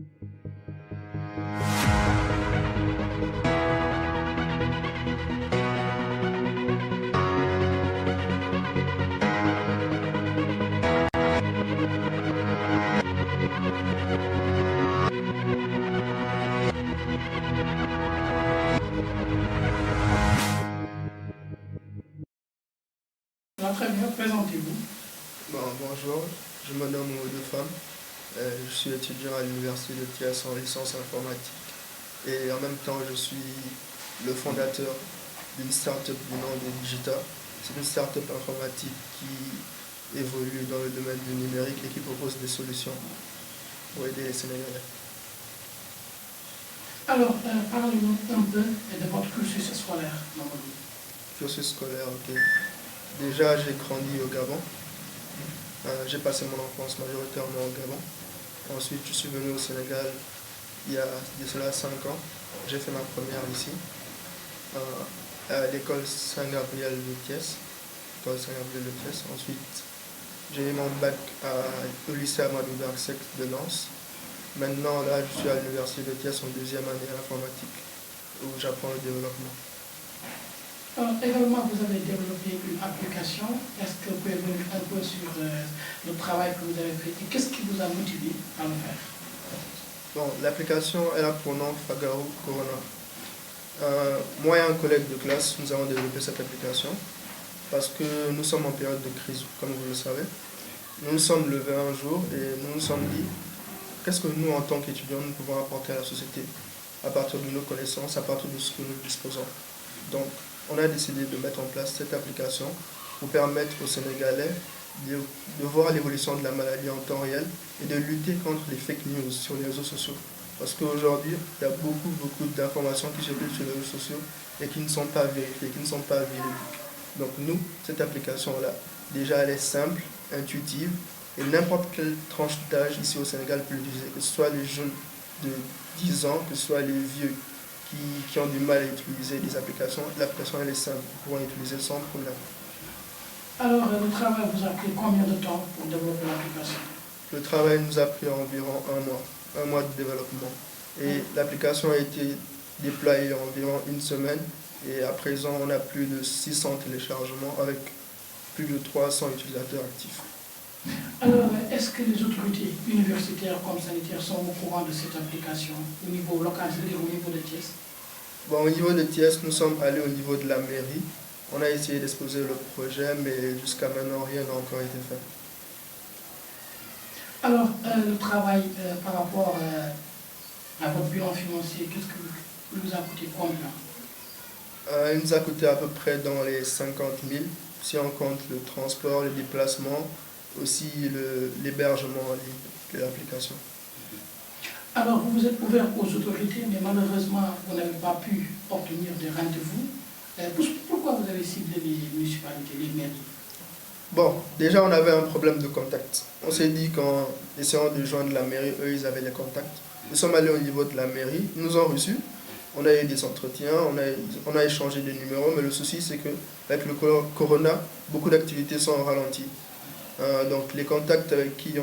Très bien, présentez-vous. Bonjour, je me nomme Oudefam. Je suis étudiant à l'Université de Thiès en licence informatique. Et en même temps, je suis le fondateur d'une start-up du nom de Digita. C'est une start-up informatique qui évolue dans le domaine du numérique et qui propose des solutions pour aider les Sénégalais. Alors, parlez-nous un peu de votre cursus scolaire. Cursus scolaire, ok. Déjà, j'ai grandi au Gabon. J'ai passé mon enfance majoritairement au Gabon. Ensuite, je suis venu au Sénégal il y a de cela 5 ans. J'ai fait ma première ici, à l'école Saint-Gabriel de Thiès. Ensuite, j'ai eu mon bac au lycée Amadou Darsek de Lens. Maintenant, là, je suis à l'Université de Thiès en deuxième année en informatique, où j'apprends le développement. Alors, également, vous avez développé une application. Est-ce que vous pouvez revenir un peu sur le travail que vous avez fait et qu'est-ce qui vous a motivé à le faire? Bon, l'application, elle a pour nom Fagao Corona. Moi et un collègue de classe, nous avons développé cette application parce que nous sommes en période de crise, comme vous le savez. Nous nous sommes levés un jour et nous nous sommes dit qu'est-ce que nous, en tant qu'étudiants, nous pouvons apporter à la société à partir de nos connaissances, à partir de ce que nous disposons. Donc, on a décidé de mettre en place cette application pour permettre aux Sénégalais de voir l'évolution de la maladie en temps réel et de lutter contre les fake news sur les réseaux sociaux. Parce qu'aujourd'hui, il y a beaucoup d'informations qui circulent sur les réseaux sociaux et qui ne sont pas vérifiées, qui ne sont pas véridiques. Donc nous, cette application-là, déjà elle est simple, intuitive, et n'importe quelle tranche d'âge ici au Sénégal peut l'utiliser, que ce soit les jeunes de 10 ans, que ce soit les vieux qui ont du mal à utiliser des applications. L'application elle est simple, ils pourront l'utiliser sans problème. Alors, le travail vous a pris combien de temps pour développer l'application? Le travail nous a pris environ un mois de développement. Et l'application a été déployée en environ une semaine. Et à présent, on a plus de 600 téléchargements avec plus de 300 utilisateurs actifs. Alors, est-ce que les autorités universitaires comme sanitaires sont au courant de cette application au niveau local, c'est-à-dire au niveau de Thiès? Bon, au niveau de Thiès, nous sommes allés au niveau de la mairie. On a essayé d'exposer le projet, mais jusqu'à maintenant, rien n'a encore été fait. Alors, le travail par rapport à votre bilan financier, qu'est-ce que vous a coûté combien? Il nous a coûté à peu près dans les 50 000, si on compte le transport, les déplacements, aussi l'hébergement en ligne de l'application. Alors, vous vous êtes ouvert aux autorités, mais malheureusement, vous n'avez pas pu obtenir de rendez-vous. Pourquoi vous avez ciblé les municipalités, les mairies? Bon, déjà on avait un problème de contact. On s'est dit qu'en essayant de joindre la mairie, eux ils avaient les contacts. Nous sommes allés au niveau de la mairie, ils nous ont reçus, on a eu des entretiens, on a échangé des numéros, mais le souci c'est qu'avec le corona, beaucoup d'activités sont au ralenti. Donc les contacts avec qui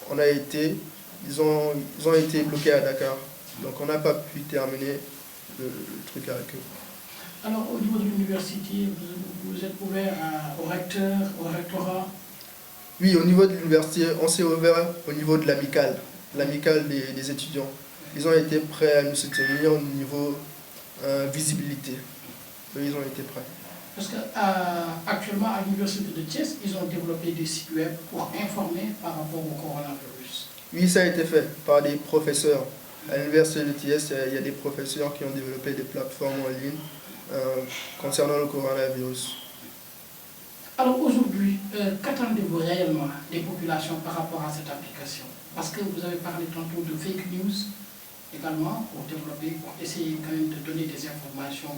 on a été, ils ont été bloqués à Dakar. Donc on n'a pas pu terminer le truc avec eux. Alors, au niveau de l'université, vous êtes ouvert au recteur, au rectorat? Oui, au niveau de l'université, on s'est ouvert au niveau de l'amicale des étudiants. Ils ont été prêts à nous soutenir au niveau visibilité. Ils ont été prêts. Parce qu'actuellement, à l'université de Thiès, ils ont développé des sites web pour informer par rapport au coronavirus. Oui, ça a été fait par des professeurs. À l'université de Thiès, il y a des professeurs qui ont développé des plateformes en ligne concernant le coronavirus. Alors aujourd'hui, qu'attendez-vous réellement des populations par rapport à cette application? Parce que vous avez parlé tantôt de fake news également pour développer, pour essayer quand même de donner des informations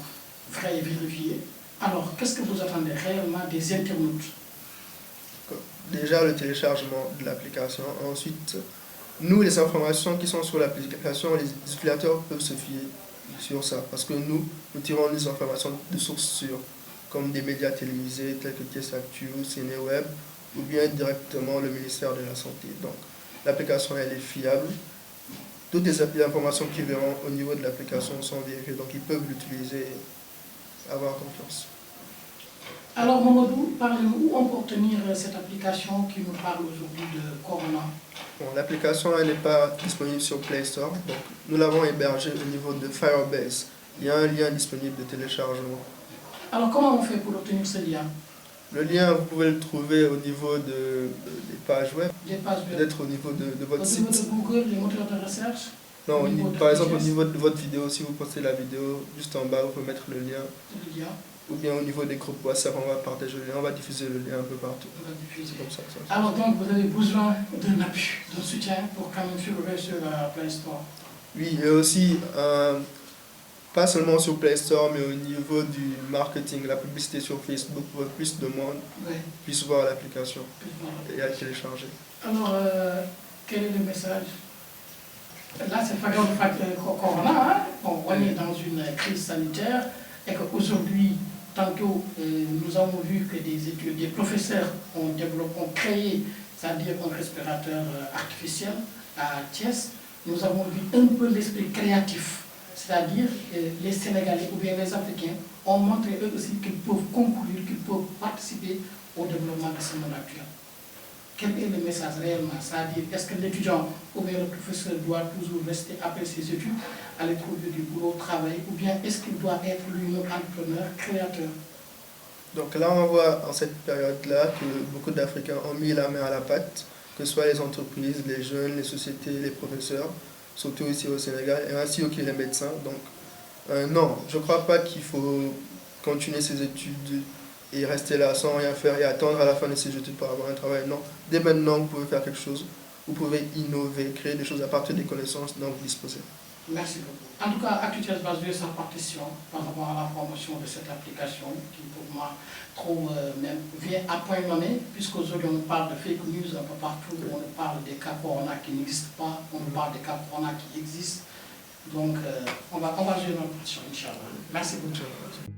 vraies et vérifiées. Alors, qu'est-ce que vous attendez réellement des internautes? Déjà le téléchargement de l'application. Ensuite, nous, les informations qui sont sur l'application, les utilisateurs peuvent se fier sur ça. Parce que nous tirons des informations de sources sûres, comme des médias télévisés tels que Thiès Actu, Sénéweb, ou bien directement le ministère de la Santé. Donc, l'application, elle est fiable. toutes les informations qu'ils verront au niveau de l'application sont vérifiées, donc ils peuvent l'utiliser et avoir confiance. Alors Mamadou, parlez-nous où on peut obtenir cette application qui nous parle aujourd'hui de Corona? Bon, l'application n'est pas disponible sur Play Store, donc nous l'avons hébergée au niveau de Firebase. Il y a un lien disponible de téléchargement. Alors comment on fait pour obtenir ce lien? Le lien, vous pouvez le trouver au niveau des pages web, Des pages web. peut-être au niveau de votre site. Au niveau de Google, les moteurs de recherche? Non, niveau par de exemple, au TGS? niveau de votre vidéo, si vous postez la vidéo, juste en bas, vous pouvez mettre le lien. Le lien. Ou bien au niveau des groupes WhatsApp, on va partager le lien, on va diffuser le lien un peu partout. On va diffuser. Comme ça. Alors donc, vous avez besoin d'un appui, d'un soutien pour quand même figurer sur la Play Store. Oui, et aussi, pas seulement sur Play Store, mais au niveau du marketing, la publicité sur Facebook, pour que plus de monde puisse voir l'application et à télécharger. Alors, quel est le message? Là, c'est pas le Corona, hein? Bon, on est dans une crise sanitaire et qu'aujourd'hui, tantôt, nous avons vu que des professeurs ont créé, c'est-à-dire un respirateur artificiel à Thiès. Nous avons vu un peu l'esprit créatif, c'est-à-dire les Sénégalais ou bien les Africains ont montré eux aussi qu'ils peuvent concourir, qu'ils peuvent participer au développement de ce monde actuel. Quel est le message réellement? C'est-à-dire, est-ce que l'étudiant ou bien le professeur doit toujours rester après ses études, aller trouver du boulot, travailler, ou bien est-ce qu'il doit être lui-même entrepreneur, créateur? Donc là, on voit en cette période-là que beaucoup d'Africains ont mis la main à la pâte, que ce soit les entreprises, les jeunes, les sociétés, les professeurs, surtout ici au Sénégal, et ainsi que les médecins. Donc non, je ne crois pas qu'il faut continuer ses études et rester là sans rien faire et attendre à la fin de ses études pour avoir un travail. Non, dès maintenant, vous pouvez faire quelque chose, vous pouvez innover, créer des choses à partir des connaissances dont vous disposez. Merci beaucoup. En tout cas, ActuThiès va jouer sa partition par rapport à la promotion de cette application qui, pour moi, vient à point nommé, puisqu'aujourd'hui on nous parle de fake news un peu partout, on nous parle des cas Corona qui n'existent pas, on nous parle des cas Corona qui existent. Donc, on va jouer notre partition, Inch'Allah. Merci beaucoup.